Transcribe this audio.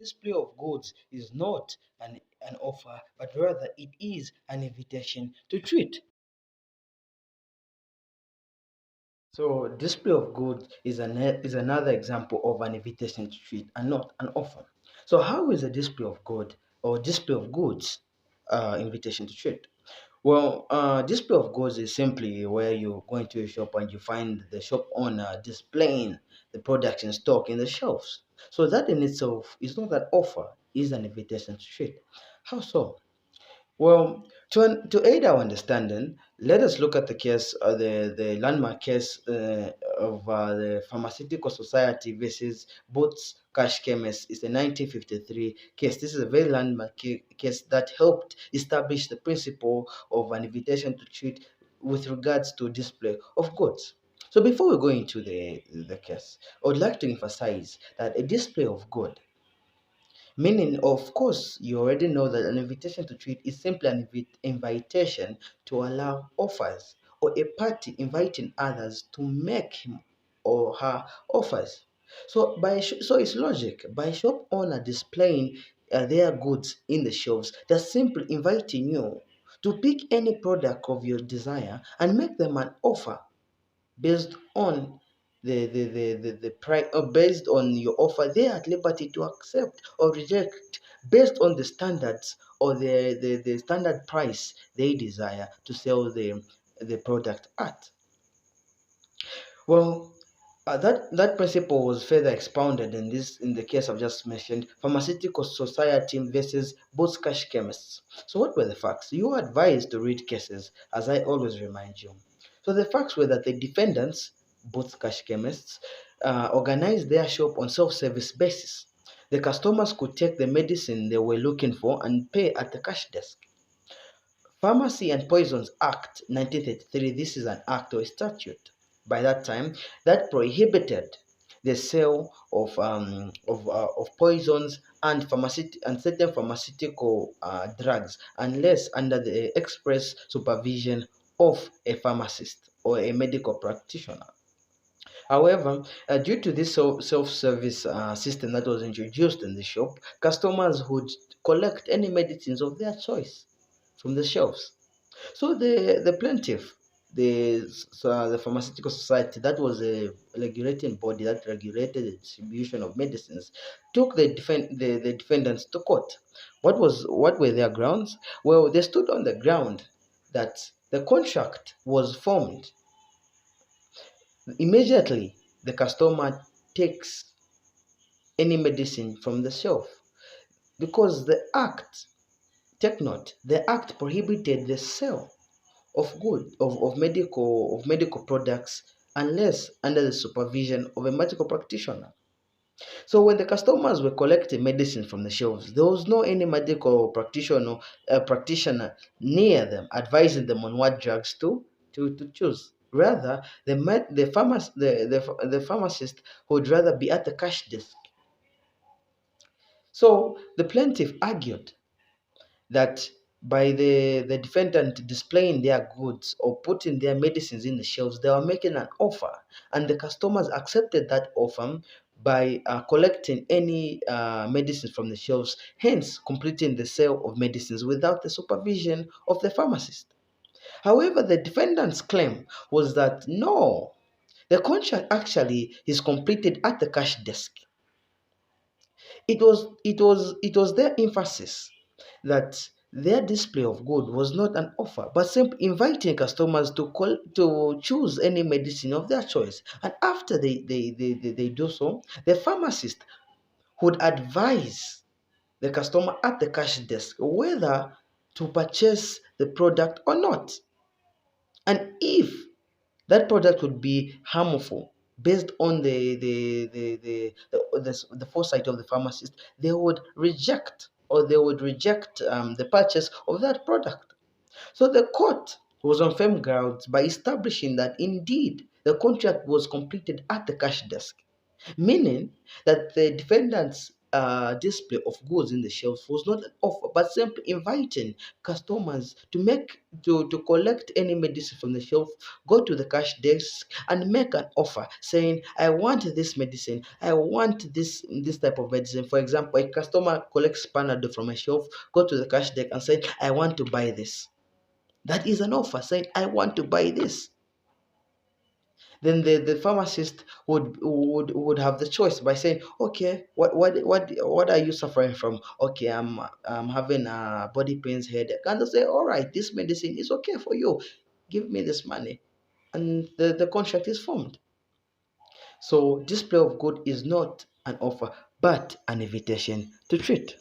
display of goods is not an offer, but rather it is an invitation to treat. So display of goods is another example of an invitation to treat and not an offer. So how is a display of good or display of goods invitation to treat? Well, display of goods is simply where you go into a shop and you find the shop owner displaying the products in stock in the shelves. So that in itself is not an offer, is an invitation to treat. How so? Well, to aid our understanding, let us look at the landmark case of the Pharmaceutical Society versus Boots Cash Chemist. It's a 1953 case. This is a very landmark case that helped establish the principle of an invitation to treat with regards to display of goods. So before we go into the case, I would like to emphasize that a display of good, meaning, of course, you already know that an invitation to treat is simply an invitation to allow offers or a party inviting others to make him or her offers. So it's logic. By shop owner displaying their goods in the shelves, they're simply inviting you to pick any product of your desire and make them an offer based on the price, or based on your offer. They are at liberty to accept or reject based on the standards or the standard price they desire to sell the product at. Well, that principle was further expounded in the case I've just mentioned, Pharmaceutical Society versus Boots Cash Chemists. So what were the facts? You are advised to read cases, as I always remind you. So the facts were that the defendants, Boots Cash Chemists, organized their shop on self-service basis. The customers could take the medicine they were looking for and pay at the cash desk. Pharmacy and Poisons Act 1933, this is an act or a statute by that time that prohibited the sale of poisons and certain pharmaceutical drugs unless under the express supervision of a pharmacist or a medical practitioner. However, due to this self-service system that was introduced in the shop, customers would collect any medicines of their choice from the shelves. So the plaintiff, the Pharmaceutical Society, that was a regulating body that regulated the distribution of medicines, took the defendants to court. What were their grounds? Well, they stood on the ground that the contract was formed immediately the customer takes any medicine from the shelf, because take note, the act prohibited the sale of medical products unless under the supervision of a medical practitioner. So when the customers were collecting medicine from the shelves, there was no any medical practitioner near them advising them on what drugs to choose. Rather, the pharmacist would rather be at the cash desk. So the plaintiff argued that by the defendant displaying their goods or putting their medicines in the shelves, they were making an offer, and the customers accepted that offer by collecting any medicines from the shelves, hence completing the sale of medicines without the supervision of the pharmacist. However, the defendant's claim was that no, the contract actually is completed at the cash desk. It was their emphasis that their display of good was not an offer, but simply inviting customers to choose any medicine of their choice. And after they do so, the pharmacist would advise the customer at the cash desk whether to purchase the product or not. And if that product would be harmful based on the foresight of the pharmacist, they would reject the purchase of that product. So the court was on firm grounds by establishing that indeed the contract was completed at the cash desk, meaning that the defendants display of goods in the shelves was not an offer, but simply inviting customers to make to collect any medicine from the shelf, go to the cash desk and make an offer saying, I want this medicine, I want this type of medicine. For example, a customer collects Panadol from a shelf, go to the cash desk and say, I want to buy this. That is an offer saying, I want to buy this. Then the pharmacist would have the choice by saying, okay, what are you suffering from? Okay, I'm having body pains, headache. And they say, all right, this medicine is okay for you. Give me this money. And the contract is formed. So display of good is not an offer, but an invitation to treat.